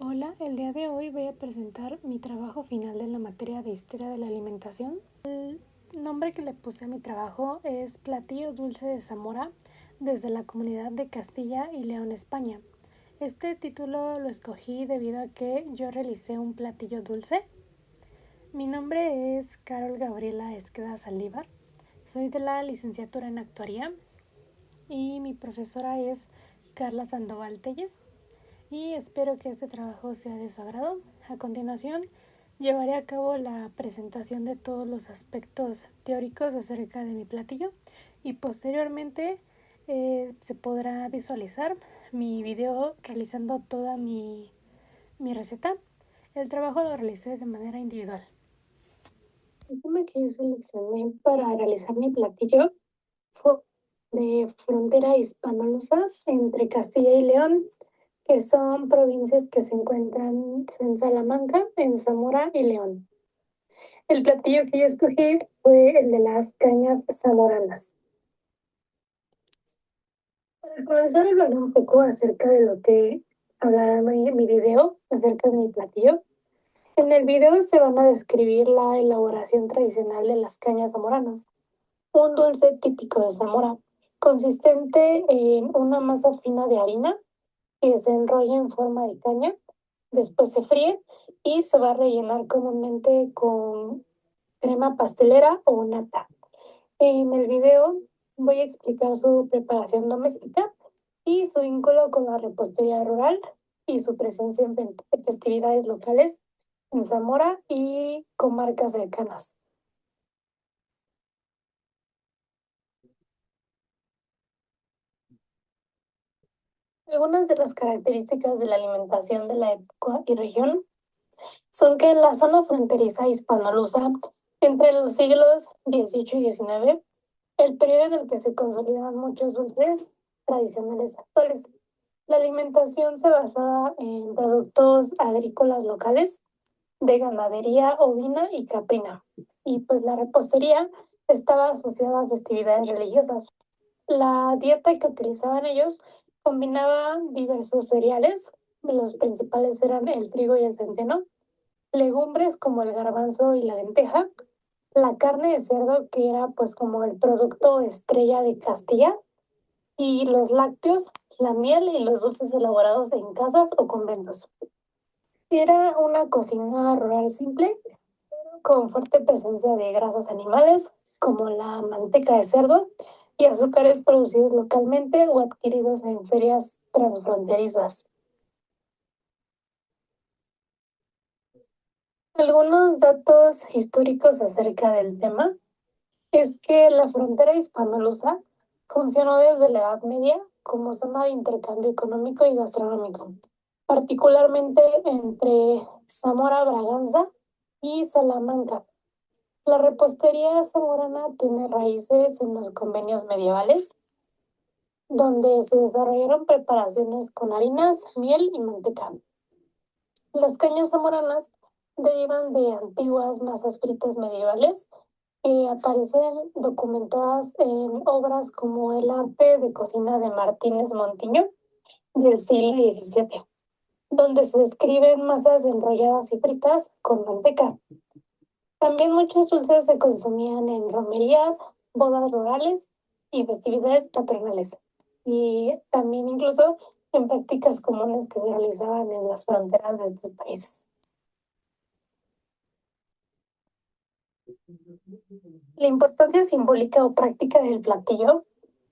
Hola, el día de hoy voy a presentar mi trabajo final de la materia de Historia de la Alimentación. El nombre que le puse a mi trabajo es Platillo Dulce de Zamora desde la comunidad de Castilla y León, España. Este título lo escogí debido a que yo realicé un platillo dulce. Mi nombre es Carol Gabriela Esqueda Saldívar. Soy de la licenciatura en Actuaría y mi profesora es Carla Sandoval Telles. Y espero que este trabajo sea de su agrado. A continuación, llevaré a cabo la presentación de todos los aspectos teóricos acerca de mi platillo y posteriormente se podrá visualizar mi video realizando toda mi receta. El trabajo lo realicé de manera individual. El tema que yo seleccioné para realizar mi platillo fue de frontera hispano-lusa entre Castilla y León, que son provincias que se encuentran en Salamanca, en Zamora y León. El platillo que yo escogí fue el de las cañas zamoranas. Para comenzar a hablar un poco acerca de lo que hablará mi video, acerca de mi platillo. En el video se van a describir la elaboración tradicional de las cañas zamoranas, un dulce típico de Zamora, consistente en una masa fina de harina que se enrolla en forma de caña, después se fríe y se va a rellenar comúnmente con crema pastelera o nata. En el video voy a explicar su preparación doméstica y su vínculo con la repostería rural y su presencia en festividades locales en Zamora y comarcas cercanas. Algunas de las características de la alimentación de la época y región son que en la zona fronteriza hispano-lusa, entre los siglos XVIII y XIX, el periodo en el que se consolidan muchos dulces tradicionales actuales. La alimentación se basaba en productos agrícolas locales, de ganadería ovina y caprina, y pues la repostería estaba asociada a festividades religiosas. La dieta que utilizaban ellos combinaba diversos cereales, los principales eran el trigo y el centeno, legumbres como el garbanzo y la lenteja, la carne de cerdo que era pues como el producto estrella de Castilla, y los lácteos, la miel y los dulces elaborados en casas o conventos. Era una cocina rural simple, con fuerte presencia de grasas animales, como la manteca de cerdo, y azúcares producidos localmente o adquiridos en ferias transfronterizas. Algunos datos históricos acerca del tema es que la frontera hispano-lusa funcionó desde la Edad Media como zona de intercambio económico y gastronómico, particularmente entre Zamora, Braganza y Salamanca. La repostería zamorana tiene raíces en los convenios medievales, donde se desarrollaron preparaciones con harinas, miel y manteca. Las cañas zamoranas derivan de antiguas masas fritas medievales que aparecen documentadas en obras como El arte de cocina de Martínez Montiño del siglo XVII, donde se describen masas enrolladas y fritas con manteca. También muchos dulces se consumían en romerías, bodas rurales y festividades patronales, y también incluso en prácticas comunes que se realizaban en las fronteras de este país. La importancia simbólica o práctica del platillo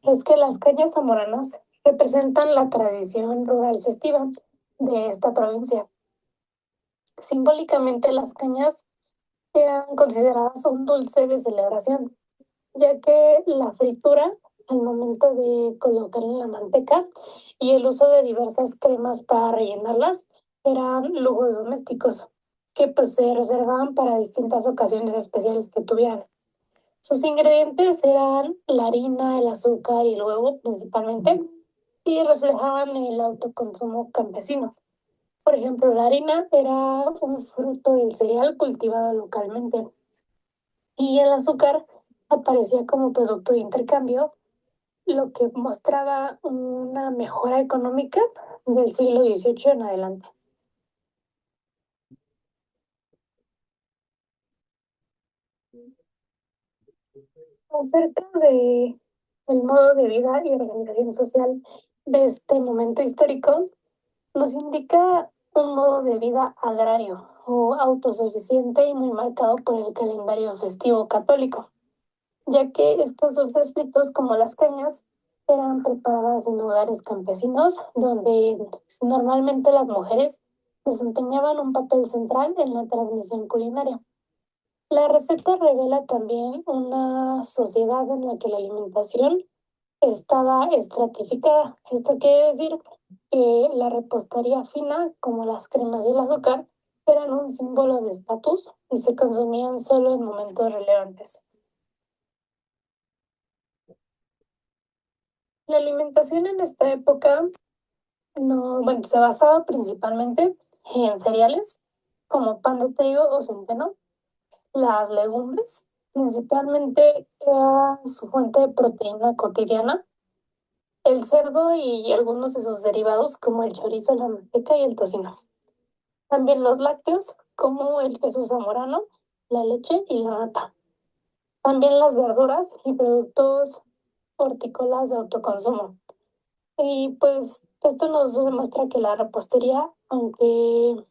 es que las cañas zamoranas representan la tradición rural festiva de esta provincia. Simbólicamente, las cañas eran consideradas un dulce de celebración, ya que la fritura al momento de colocarle la manteca y el uso de diversas cremas para rellenarlas eran lujos domésticos que pues se reservaban para distintas ocasiones especiales que tuvieran. Sus ingredientes eran la harina, el azúcar y el huevo principalmente, y reflejaban el autoconsumo campesino. Por ejemplo, la harina era un fruto del cereal cultivado localmente, y el azúcar aparecía como producto de intercambio, lo que mostraba una mejora económica del siglo XVIII en adelante. Acerca de el modo de vida y organización social de este momento histórico, nos indica un modo de vida agrario o autosuficiente y muy marcado por el calendario festivo católico, ya que estos dulces fritos como las cañas eran preparadas en lugares campesinos donde normalmente las mujeres desempeñaban un papel central en la transmisión culinaria. La receta revela también una sociedad en la que la alimentación estaba estratificada. Esto quiere decir que la repostería fina, como las cremas y el azúcar, eran un símbolo de estatus y se consumían solo en momentos relevantes. La alimentación en esta época no, bueno, se basaba principalmente en cereales como pan de trigo o centeno, las legumbres, principalmente era su fuente de proteína cotidiana, el cerdo y algunos de sus derivados como el chorizo, la manteca y el tocino. También los lácteos como el queso zamorano, la leche y la nata. También las verduras y productos hortícolas de autoconsumo. Y pues esto nos demuestra que la repostería, aunque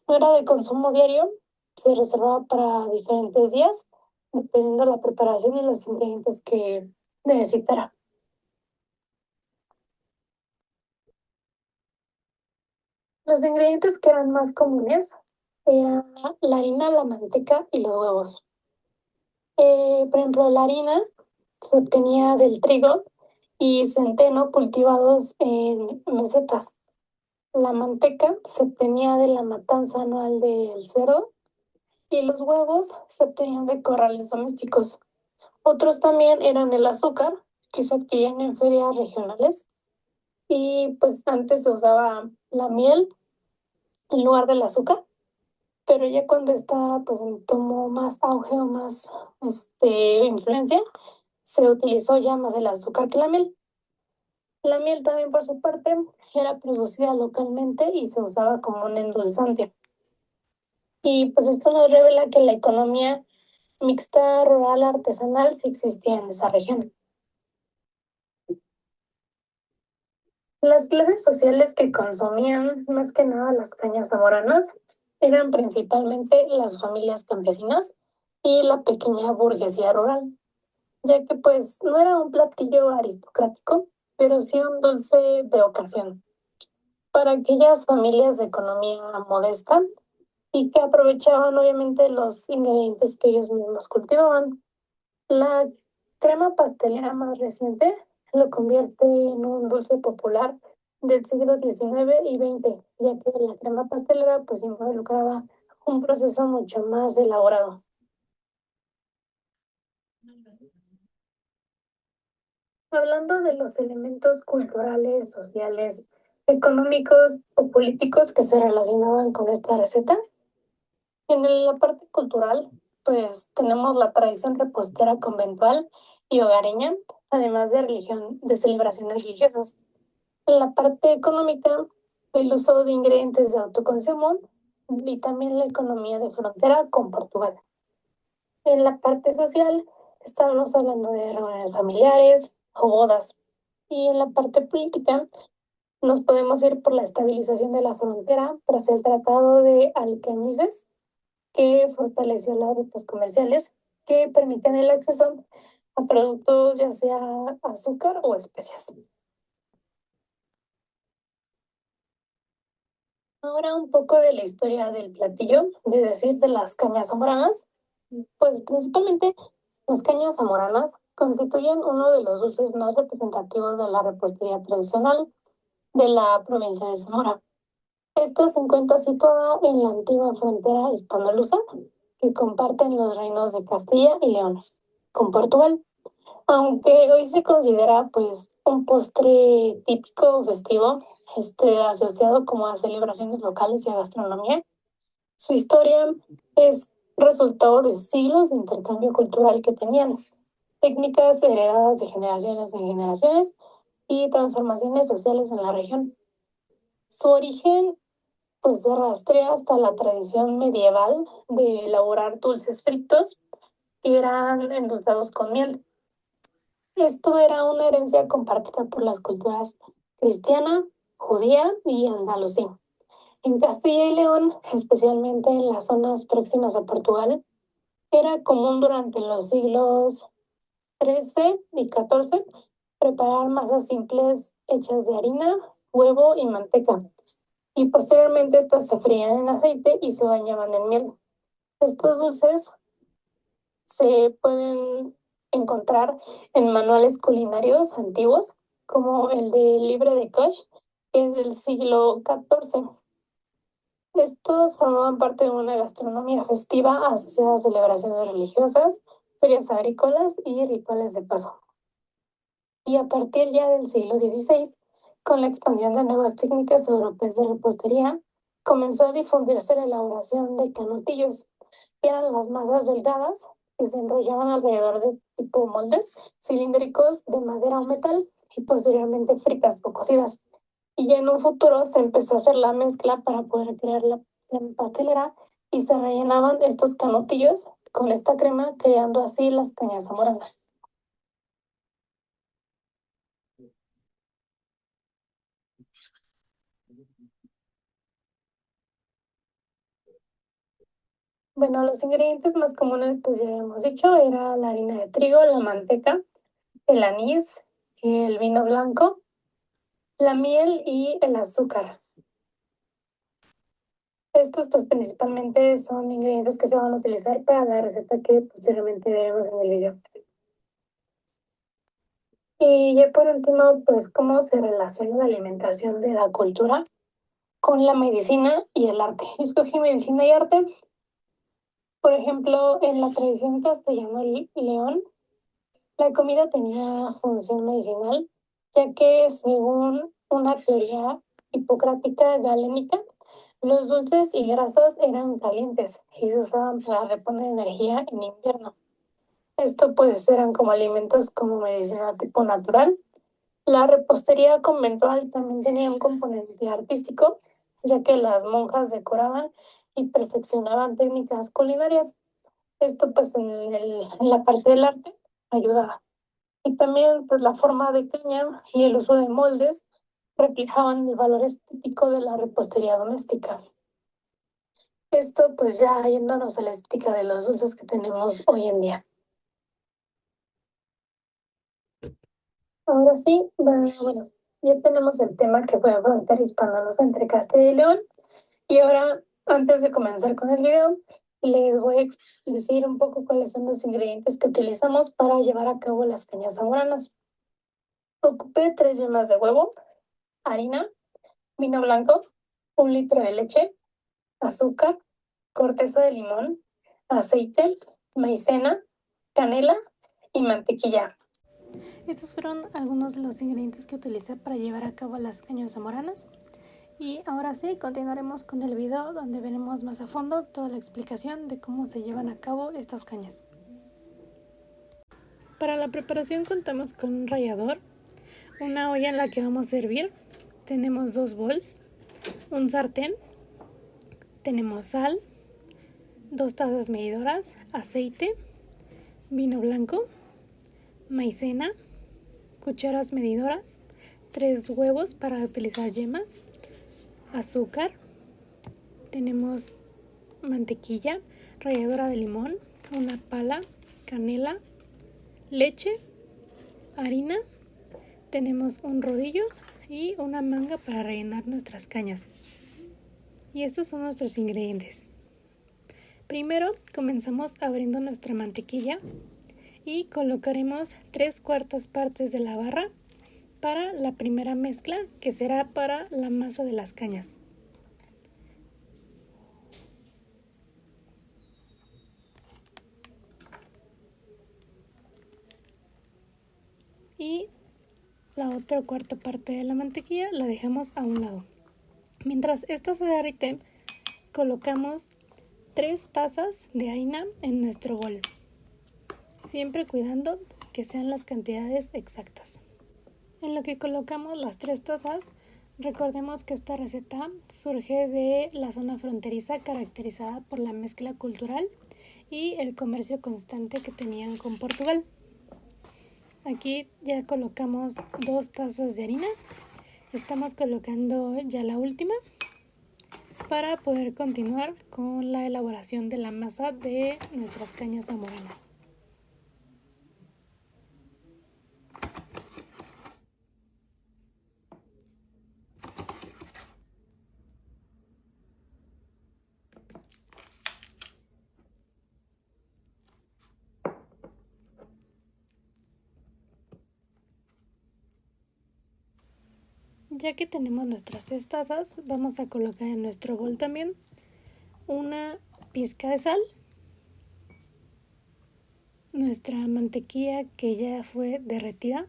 no era de consumo diario, se reservaba para diferentes días, dependiendo de la preparación y los ingredientes que necesitara. Los ingredientes que eran más comunes eran la harina, la manteca y los huevos. Por ejemplo, la harina se obtenía del trigo y centeno cultivados en mesetas. La manteca se obtenía de la matanza anual del cerdo y los huevos se obtenían de corrales domésticos. Otros también eran el azúcar, que se adquirían en ferias regionales. Y pues antes se usaba la miel en lugar del azúcar, pero ya cuando está pues tomó más auge o más influencia, se utilizó ya más el azúcar que la miel. La miel también por su parte era producida localmente y se usaba como un endulzante. Y pues esto nos revela que la economía mixta rural artesanal sí existía en esa región. Las clases sociales que consumían más que nada las cañas zamoranas eran principalmente las familias campesinas y la pequeña burguesía rural, ya que pues no era un platillo aristocrático, pero sí un dulce de ocasión para aquellas familias de economía modesta y que aprovechaban obviamente los ingredientes que ellos mismos cultivaban. La crema pastelera más reciente lo convierte en un dulce popular del siglo XIX y XX, ya que la crema pastelera pues involucraba un proceso mucho más elaborado. Hablando de los elementos culturales, sociales, económicos o políticos que se relacionaban con esta receta, la parte cultural, pues tenemos la tradición repostera conventual y hogareña, además de religión, de celebraciones religiosas. En la parte económica, el uso de ingredientes de autoconsumo y también la economía de frontera con Portugal. En la parte social, estamos hablando de reuniones familiares o bodas. Y en la parte política, nos podemos ir por la estabilización de la frontera tras el Tratado de Alcañices, que fortaleció las rutas comerciales que permiten el acceso a productos ya sea azúcar o especias. Ahora un poco de la historia del platillo, es decir, de las cañas zamoranas. Pues principalmente las cañas zamoranas constituyen uno de los dulces más representativos de la repostería tradicional de la provincia de Zamora. Esta se encuentra situada en la antigua frontera hispano-lusa que comparten los reinos de Castilla y León con Portugal. Aunque hoy se considera pues un postre típico festivo, asociado como a celebraciones locales y a gastronomía, su historia es resultado de siglos de intercambio cultural que tenían, técnicas heredadas de generaciones en generaciones y transformaciones sociales en la región. Su origen pues se rastrea hasta la tradición medieval de elaborar dulces fritos y eran endulzados con miel. Esto era una herencia compartida por las culturas cristiana, judía y andalusí. En Castilla y León, especialmente en las zonas próximas a Portugal, era común durante los siglos XIII y XIV preparar masas simples hechas de harina, huevo y manteca, y posteriormente estas se frían en aceite y se bañaban en miel. Estos dulces se pueden encontrar en manuales culinarios antiguos, como el de Libre de Coche, que es del siglo XIV. Estos formaban parte de una gastronomía festiva asociada a celebraciones religiosas, ferias agrícolas y rituales de paso. Y a partir ya del siglo XVI, con la expansión de nuevas técnicas europeas de repostería, comenzó a difundirse la elaboración de canutillos, que eran las masas delgadas que se enrollaban alrededor de tipo moldes cilíndricos de madera o metal y posteriormente fritas o cocidas. Y ya en un futuro se empezó a hacer la mezcla para poder crear la crema pastelera y se rellenaban estos canutillos con esta crema, creando así las cañas zamoranas. Bueno, los ingredientes más comunes, pues ya hemos dicho, era la harina de trigo, la manteca, el anís, el vino blanco, la miel y el azúcar. Estos, pues principalmente son ingredientes que se van a utilizar para la receta que posteriormente veremos en el video. Y ya por último, pues cómo se relaciona la alimentación de la cultura con la medicina y el arte. Escogí medicina y arte. Por ejemplo, en la tradición castellano-león, la comida tenía función medicinal, ya que según una teoría hipocrática galénica, los dulces y grasas eran calientes y se usaban para reponer energía en invierno. Esto pues eran como alimentos como medicina tipo natural. La repostería conventual también tenía un componente artístico, ya que las monjas decoraban y perfeccionaban técnicas culinarias. Esto pues en la parte del arte ayudaba. Y también pues la forma de caña y el uso de moldes reflejaban el valor estético de la repostería doméstica. Esto pues ya yéndonos a la estética de los dulces que tenemos hoy en día. Ahora sí, bueno, ya tenemos el tema que fue frontera hispanohablante entre Castilla y León. Y ahora, antes de comenzar con el video, les voy a decir un poco cuáles son los ingredientes que utilizamos para llevar a cabo las cañas zamoranas. Ocupé 3 yemas de huevo, harina, vino blanco, 1 litro de leche, azúcar, corteza de limón, aceite, maicena, canela y mantequilla. Estos fueron algunos de los ingredientes que utilicé para llevar a cabo las cañas zamoranas. Y ahora sí, continuaremos con el video donde veremos más a fondo toda la explicación de cómo se llevan a cabo estas cañas. Para la preparación contamos con un rallador, una olla en la que vamos a hervir, tenemos 2 bols, un sartén, tenemos sal, 2 tazas medidoras, aceite, vino blanco, maicena, cucharas medidoras, 3 huevos para utilizar yemas, azúcar, tenemos mantequilla, ralladura de limón, una pala, canela, leche, harina, tenemos un rodillo y una manga para rellenar nuestras cañas. Y estos son nuestros ingredientes. Primero comenzamos abriendo nuestra mantequilla y colocaremos 3/4 partes de la barra para la primera mezcla, que será para la masa de las cañas. Y la otra 1/4 parte de la mantequilla la dejamos a un lado. Mientras esta se derrite, colocamos 3 tazas de harina en nuestro bol, siempre cuidando que sean las cantidades exactas. En lo que colocamos las 3 tazas, recordemos que esta receta surge de la zona fronteriza caracterizada por la mezcla cultural y el comercio constante que tenían con Portugal. Aquí ya colocamos 2 tazas de harina. Estamos colocando ya la última para poder continuar con la elaboración de la masa de nuestras cañas zamoranas. Ya que tenemos nuestras 6 tazas, vamos a colocar en nuestro bol también una pizca de sal, nuestra mantequilla que ya fue derretida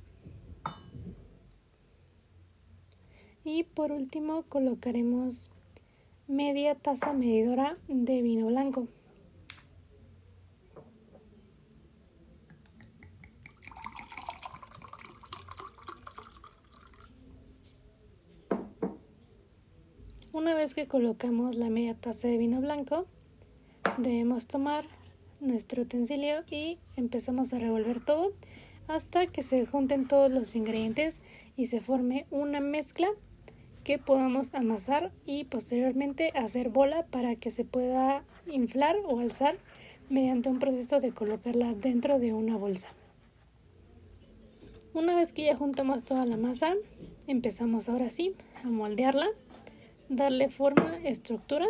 y por último colocaremos media taza medidora de vino blanco. Una vez que colocamos la media taza de vino blanco, debemos tomar nuestro utensilio y empezamos a revolver todo hasta que se junten todos los ingredientes y se forme una mezcla que podamos amasar y posteriormente hacer bola para que se pueda inflar o alzar mediante un proceso de colocarla dentro de una bolsa. Una vez que ya juntamos toda la masa, empezamos ahora sí a moldearla, darle forma, estructura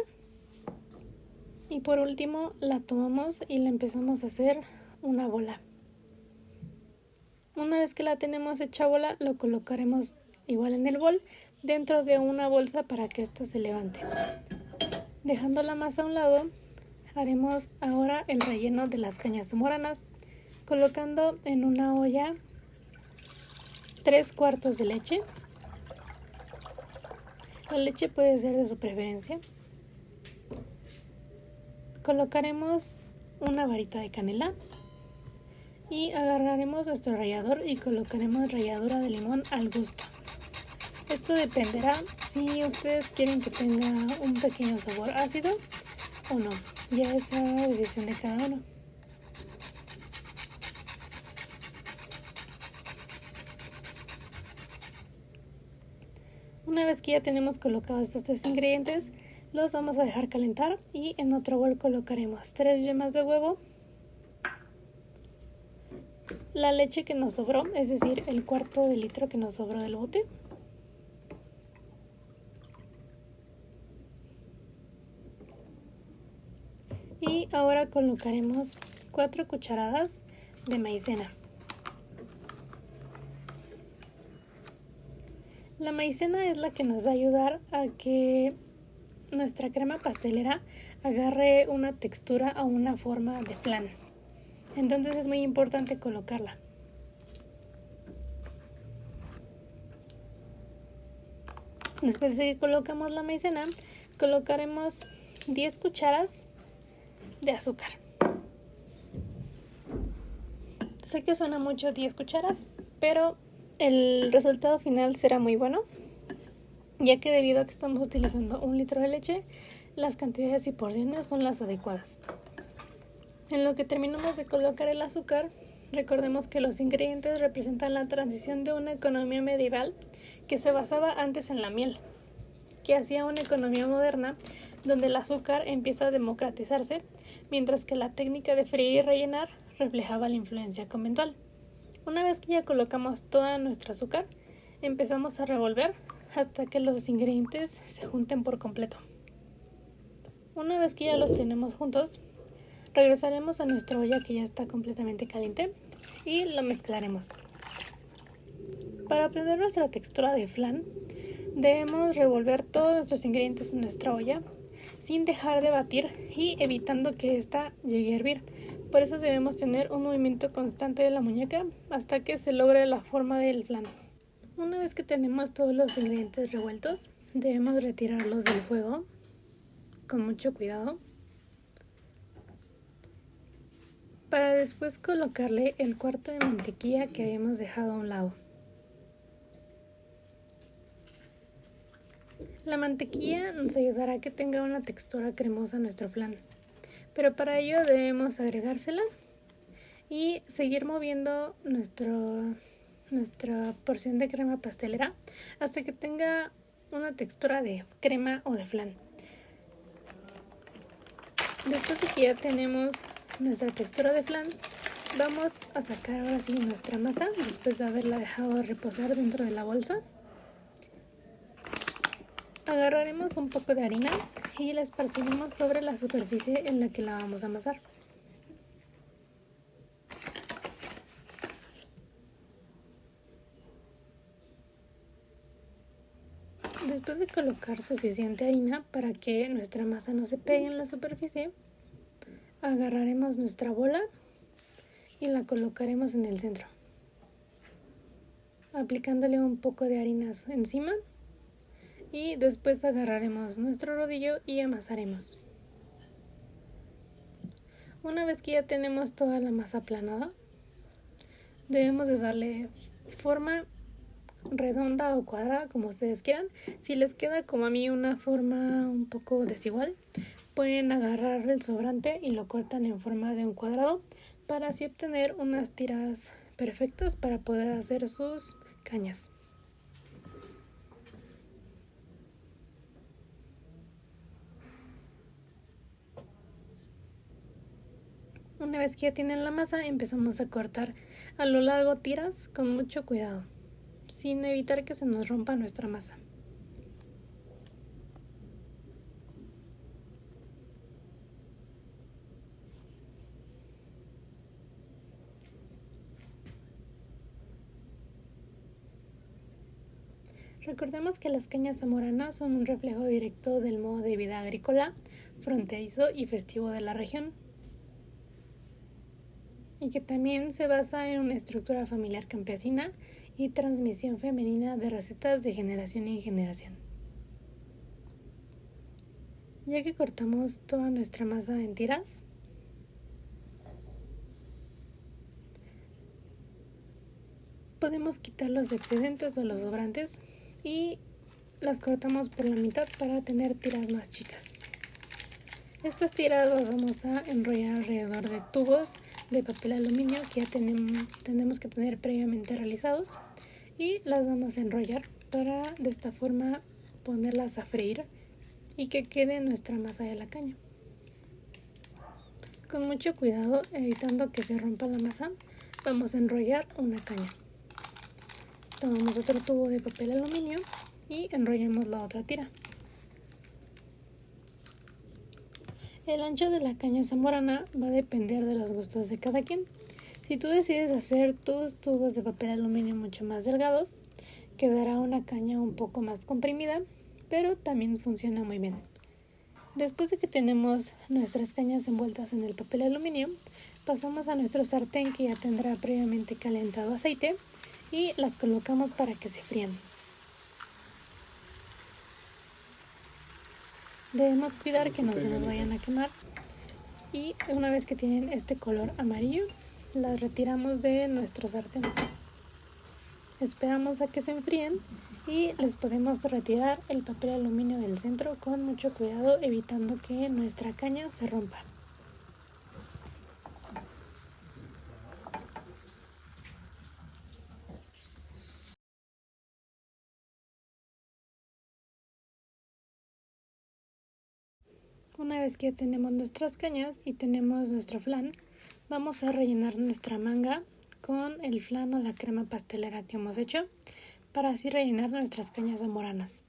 y por último la tomamos y la empezamos a hacer una bola. Una vez que la tenemos hecha bola, lo colocaremos igual en el bol dentro de una bolsa para que ésta se levante. Dejando la masa a un lado, haremos ahora el relleno de las cañas zamoranas, colocando en una olla 3 cuartos de leche. La leche puede ser de su preferencia. Colocaremos una varita de canela y agarraremos nuestro rallador y colocaremos ralladura de limón al gusto. Esto dependerá si ustedes quieren que tenga un pequeño sabor ácido o no, ya es a decisión de cada uno. Una vez que ya tenemos colocados estos 3 ingredientes, los vamos a dejar calentar y en otro bol colocaremos 3 yemas de huevo, la leche que nos sobró, es decir, el cuarto de litro que nos sobró del bote, y ahora colocaremos 4 cucharadas de maicena. La maicena es la que nos va a ayudar a que nuestra crema pastelera agarre una textura o una forma de flan. Entonces es muy importante colocarla. Después de que colocamos la maicena, colocaremos 10 cucharas de azúcar. Sé que suena mucho 10 cucharas, pero el resultado final será muy bueno, ya que debido a que estamos utilizando 1 litro de leche, las cantidades y porciones son las adecuadas. En lo que terminamos de colocar el azúcar, recordemos que los ingredientes representan la transición de una economía medieval que se basaba antes en la miel, que hacía una economía moderna donde el azúcar empieza a democratizarse, mientras que la técnica de freír y rellenar reflejaba la influencia conventual. Una vez que ya colocamos toda nuestra azúcar, empezamos a revolver hasta que los ingredientes se junten por completo. Una vez que ya los tenemos juntos, regresaremos a nuestra olla que ya está completamente caliente y lo mezclaremos. Para obtener nuestra textura de flan, debemos revolver todos nuestros ingredientes en nuestra olla sin dejar de batir y evitando que ésta llegue a hervir. Por eso debemos tener un movimiento constante de la muñeca hasta que se logre la forma del flan. Una vez que tenemos todos los ingredientes revueltos, debemos retirarlos del fuego con mucho cuidado para después colocarle el cuarto de mantequilla que habíamos dejado a un lado. La mantequilla nos ayudará a que tenga una textura cremosa nuestro flan. pero para ello debemos agregársela y seguir moviendo nuestra porción de crema pastelera hasta que tenga una textura de crema o de flan. Después de que ya tenemos nuestra textura de flan, vamos a sacar ahora sí nuestra masa después de haberla dejado reposar dentro de la bolsa. Agarraremos un poco de harina y la esparciremos sobre la superficie en la que la vamos a amasar. Después de colocar suficiente harina para que nuestra masa no se pegue en la superficie, agarraremos nuestra bola y la colocaremos en el centro, aplicándole un poco de harina encima, y después agarraremos nuestro rodillo y amasaremos. Una vez que ya tenemos toda la masa aplanada, debemos de darle forma redonda o cuadrada, como ustedes quieran. Si les queda como a mí una forma un poco desigual, pueden agarrar el sobrante y lo cortan en forma de un cuadrado para así obtener unas tiras perfectas para poder hacer sus cañas. Una vez que ya tienen la masa, empezamos a cortar a lo largo tiras con mucho cuidado, sin evitar que se nos rompa nuestra masa. Recordemos que las cañas zamoranas son un reflejo directo del modo de vida agrícola, fronterizo y festivo de la región, y que también se basa en una estructura familiar campesina y transmisión femenina de recetas de generación en generación. Ya que cortamos toda nuestra masa en tiras, podemos quitar los excedentes o los sobrantes y las cortamos por la mitad para tener tiras más chicas. Estas tiras las vamos a enrollar alrededor de tubos de papel aluminio que ya tenemos que tener previamente realizados, y las vamos a enrollar para de esta forma ponerlas a freír y que quede nuestra masa de la caña. Con mucho cuidado, evitando que se rompa la masa, vamos a enrollar una caña. Tomamos otro tubo de papel aluminio y enrollamos la otra tira. El ancho de la caña zamorana va a depender de los gustos de cada quien. Si tú decides hacer tus tubos de papel aluminio mucho más delgados, quedará una caña un poco más comprimida, pero también funciona muy bien. Después de que tenemos nuestras cañas envueltas en el papel aluminio, pasamos a nuestro sartén que ya tendrá previamente calentado aceite y las colocamos para que se frían. Debemos cuidar que no se nos vayan a quemar, y una vez que tienen este color amarillo, las retiramos de nuestro sartén. Esperamos a que se enfríen y les podemos retirar el papel aluminio del centro con mucho cuidado, evitando que nuestra caña se rompa. Una vez que tenemos nuestras cañas y tenemos nuestro flan, vamos a rellenar nuestra manga con el flan o la crema pastelera que hemos hecho, para así rellenar nuestras cañas zamoranas.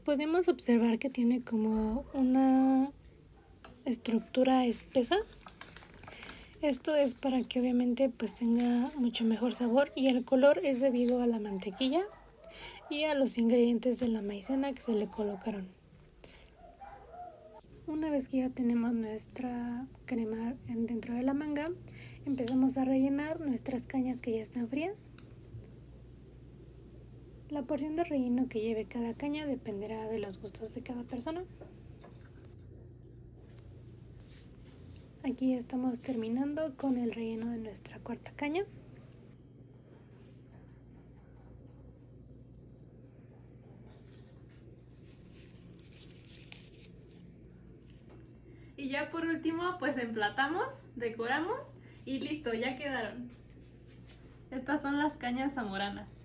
Podemos observar que tiene como una estructura espesa. Esto es para que obviamente pues tenga mucho mejor sabor, y el color es debido a la mantequilla y a los ingredientes de la maicena que se le colocaron. Una vez que ya tenemos nuestra crema dentro de la manga, empezamos a rellenar nuestras cañas que ya están frías. La porción de relleno que lleve cada caña dependerá de los gustos de cada persona. Aquí estamos terminando con el relleno de nuestra cuarta caña. Y ya por último, pues emplatamos, decoramos y listo, ya quedaron. Estas son las cañas zamoranas.